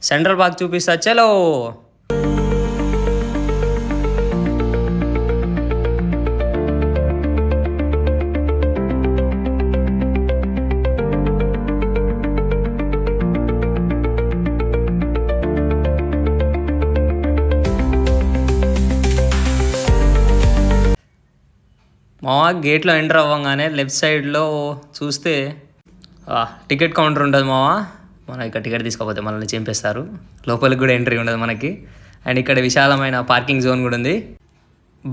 Central park చూపిస్తా చలో. మా గేట్లో ఎంటర్ అవ్వగానే లెఫ్ట్ సైడ్లో చూస్తే టికెట్ కౌంటర్ ఉంటుంది మావా. మనం ఇక్కడ టికెట్ తీసుకోకపోతే మనల్ని చంపేస్తారు. లోపలికి కూడా ఎంట్రీ ఉండదు మనకి. అండ్ ఇక్కడ విశాలమైన పార్కింగ్ జోన్ కూడా ఉంది.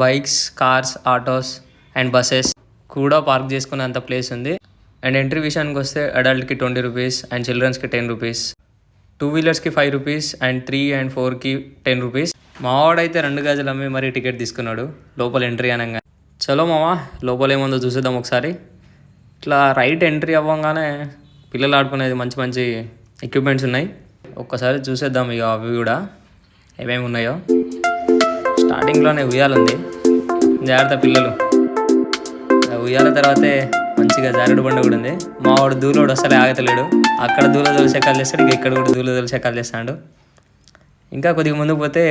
Bikes, cars, autos and buses కూడా పార్క్ చేసుకునేంత ప్లేస్ ఉంది. అండ్ ఎంట్రీ విషయానికి వస్తే అడల్ట్కి 20 రూపీస్ అండ్ చిల్డ్రన్స్కి 10 రూపీస్, 2 వీలర్స్కి 5 రూపీస్ అండ్ 3 and 4కి 10 రూపీస్. మావాడైతే 2 గజాలు అమ్మి మరీ టికెట్ తీసుకున్నాడు లోపల ఎంట్రీ అనగా. చలో మామ, లోపల ఏముందో చూసేద్దాం ఒకసారి. ఇట్లా రైట్ ఎంట్రీ అవ్వగానే పిల్లలు ఆడుకునేది మంచి మంచి ఎక్విప్మెంట్స్ ఉన్నాయి. ఒక్కసారి చూసేద్దాం ఇక అవి కూడా ఏమేమి ఉన్నాయో. స్టార్టింగ్లోనే ఉయ్యాలుంది, జాగ్రత్త పిల్లలు. ఉయ్యాల తర్వాతే మంచిగా జారుడు బండ కూడా ఉంది. మావాడు దూలోడు అసలే ఆగతలేడు. అక్కడ దూల దొలచెక్కాలు చేస్తాడు, ఇక ఇక్కడ కూడా దూల దొలచెక్కాలు చేస్తాడు. ఇంకా కొద్దిగా ముందుకు పోతే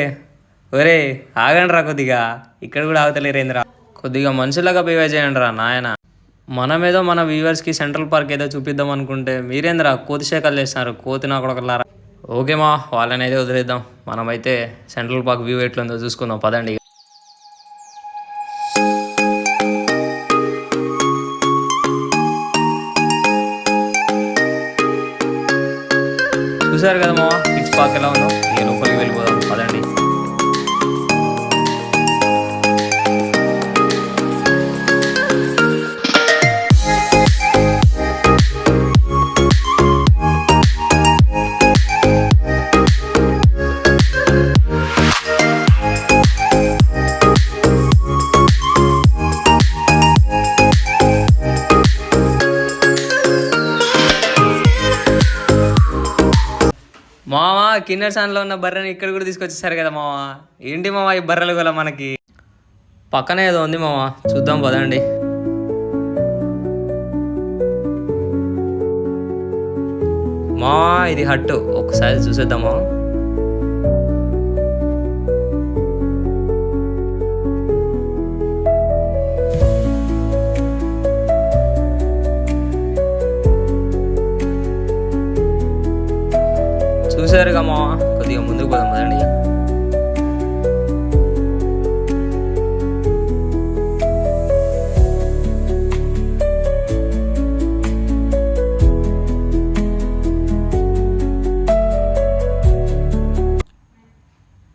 ఒరే ఆగండి రా, కొద్దిగా ఇక్కడ కూడా ఆగతలేరేంద్రా, కొద్దిగా మనుషులాగా బిహేవ్ చేయండి రా నాయన. మనమేదో మన వ్యూవర్స్కి సెంట్రల్ పార్క్ ఏదో చూపిద్దాం అనుకుంటే మీరేంద్రా కోతి శేఖలు చేస్తున్నారు, కోతి నా కొడకలారా. ఓకే మా, వాళ్ళని అయితే వదిలేద్దాం. మనమైతే సెంట్రల్ పార్క్ వ్యూ ఎట్లుందో చూసుకుందాం పదండి. చూసారు కదా మా కిడ్స్ పార్క్ ఎలా ఉందో. ఇక లోపలికి వెళ్ళిపోదాం పదండి. మావా కిన్నెర్ సాన్లో ఉన్న బర్రెని ఇక్కడ కూడా తీసుకొచ్చేసారు కదా మావా. ఏంటి మావా ఈ బర్రెలు గల మనకి. పక్కనే ఏదో ఉంది మావా, చూద్దాం పదండి. మావా ఇది హట్టు, ఒకసారి చూసేద్దామా. చూసారుగా మా, కొద్దిగా ముందుకు పోదాం కదండి.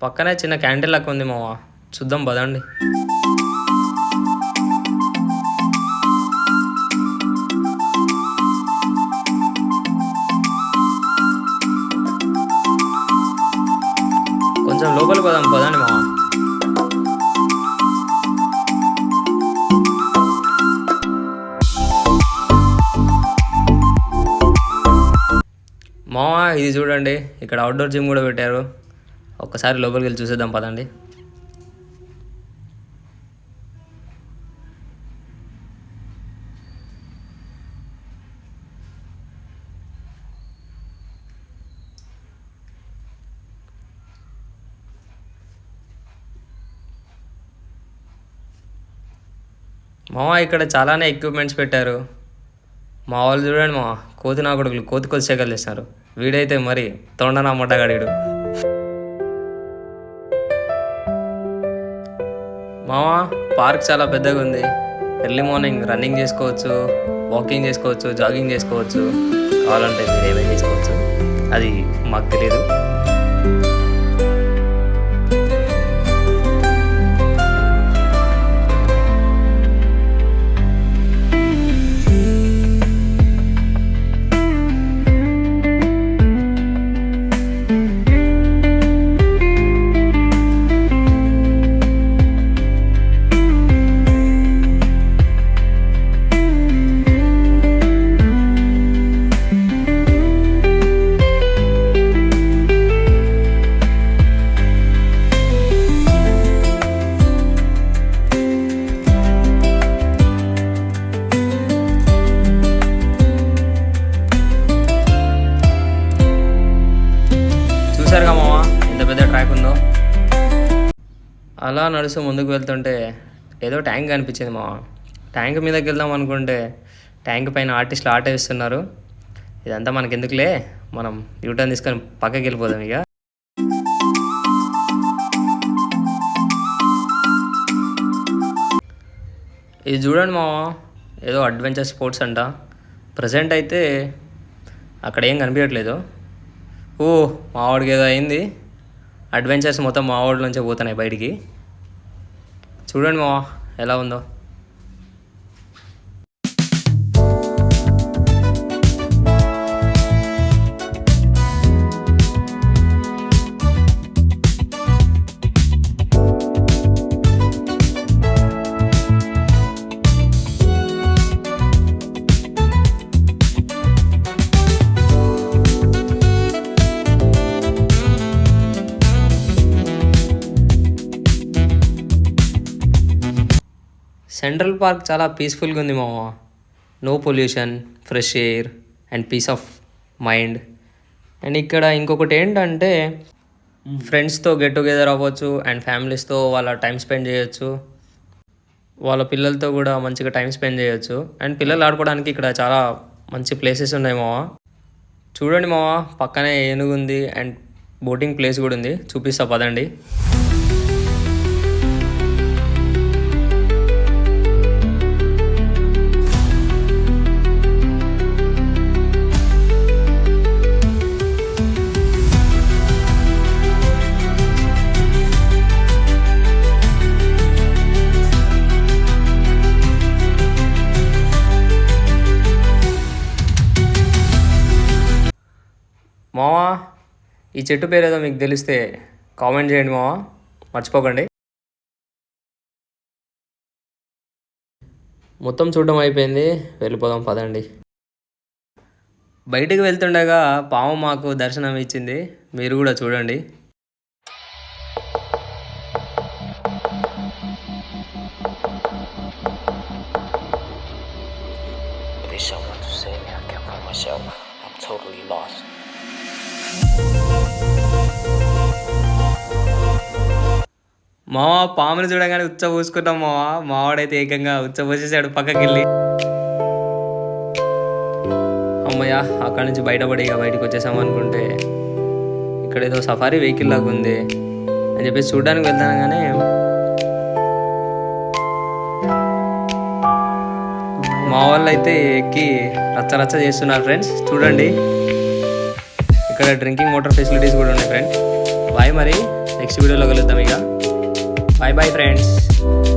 పక్కనే చిన్న క్యాంటీన్ లెక్క ఉంది మావా, చూద్దాం పదండి. కొంచెం లోపలికి పోదాం పదండి మావా. మావా ఇది చూడండి, ఇక్కడ అవుట్డోర్ జిమ్ కూడా పెట్టారు. ఒక్కసారి లోపలికి వెళ్ళి చూసేద్దాం పదండి. మావా ఇక్కడ చాలానే ఎక్విప్మెంట్స్ పెట్టారు. మా వాళ్ళు చూడండి మా, కోతి నా కొడుకులు కోతి శేఖలు చేస్తున్నారు. వీడైతే మరి తొండనా మొట్టగాడు. మావా పార్క్ చాలా పెద్దగా ఉంది. ఎర్లీ మార్నింగ్ రన్నింగ్ చేసుకోవచ్చు, వాకింగ్ చేసుకోవచ్చు, జాగింగ్ చేసుకోవచ్చు, కావాలంటే మీరు ఏమేమి చేసుకోవచ్చు, అది మాకు తెలియదు. చూసారుగా మామ ఎంత పెద్ద ట్రాక్ ఉందో. అలా నడుస్తూ ముందుకు వెళ్తుంటే ఏదో ట్యాంక్ కనిపించింది మామ. ట్యాంక్ మీదకి వెళ్దాం అనుకుంటే ట్యాంక్ పైన ఆర్టిస్టులు ఆట వేస్తున్నారు. ఇదంతా మనకి ఎందుకులే, మనం యూటర్న్ తీసుకొని పక్కకి వెళ్ళిపోదాం ఇక. ఇది చూడండి మామ, ఏదో అడ్వెంచర్ స్పోర్ట్స్ అంట. ప్రజెంట్ అయితే అక్కడ ఏం కనిపించట్లేదు. ఓ మావాడికి ఏదో అయింది, అడ్వెంచర్స్ మొత్తం మావాడి నుంచే పోతున్నాయి బయటికి. చూడండి మావ ఎలా ఉందో. సెంట్రల్ పార్క్ చాలా పీస్ఫుల్గా ఉంది మామ. No pollution, fresh air and peace of mind. And ఇక్కడ ఇంకొకటి ఏంటంటే ఫ్రెండ్స్తో గెట్ టుగెదర్ అవ్వచ్చు అండ్ ఫ్యామిలీస్తో వాళ్ళ టైం స్పెండ్ చేయొచ్చు. వాళ్ళ పిల్లలతో కూడా మంచిగా టైం స్పెండ్ చేయొచ్చు. అండ్ పిల్లలు ఆడుకోవడానికి ఇక్కడ చాలా మంచి ప్లేసెస్ ఉన్నాయి మామ. చూడండి మామ, పక్కనే ఏనుగు ఉంది అండ్ బోటింగ్ ప్లేస్ కూడా ఉంది, చూపిస్తా పదండి. మావా, ఈ చెట్టు పేరు ఏదో మీకు తెలిస్తే కామెంట్ చేయండి మావా, మర్చిపోకండి. మొత్తం చూడడం అయిపోయింది, వెళ్ళిపోదాం పదండి. బయటికి వెళ్తుండగా పాము మాకు దర్శనం ఇచ్చింది, మీరు కూడా చూడండి. Totally lost. మావా పాముని చూడగానే ఉచ్చ పూసుకున్నాం మావా. మావాడైతే ఏకంగా ఉచ్చ పోసేసాడు పక్కకి వెళ్ళి. అమ్మయ్య, అక్కడి నుంచి బయటపడి ఇక బయటకు వచ్చేసాం అనుకుంటే ఇక్కడ ఏదో సఫారీ వెహికల్ లాగా ఉంది అని చెప్పేసి చూడడానికి వెళ్తాను. కానీ మా వాళ్ళు అయితే ఎక్కి రచ్చ చేస్తున్నారు ఫ్రెండ్స్. చూడండి, ఇక్కడ డ్రింకింగ్ వాటర్ ఫెసిలిటీస్ కూడా ఉన్నాయి ఫ్రెండ్స్. బాయ్, మరి నెక్స్ట్ వీడియోలో కలుద్దాం ఇక. Bye friends.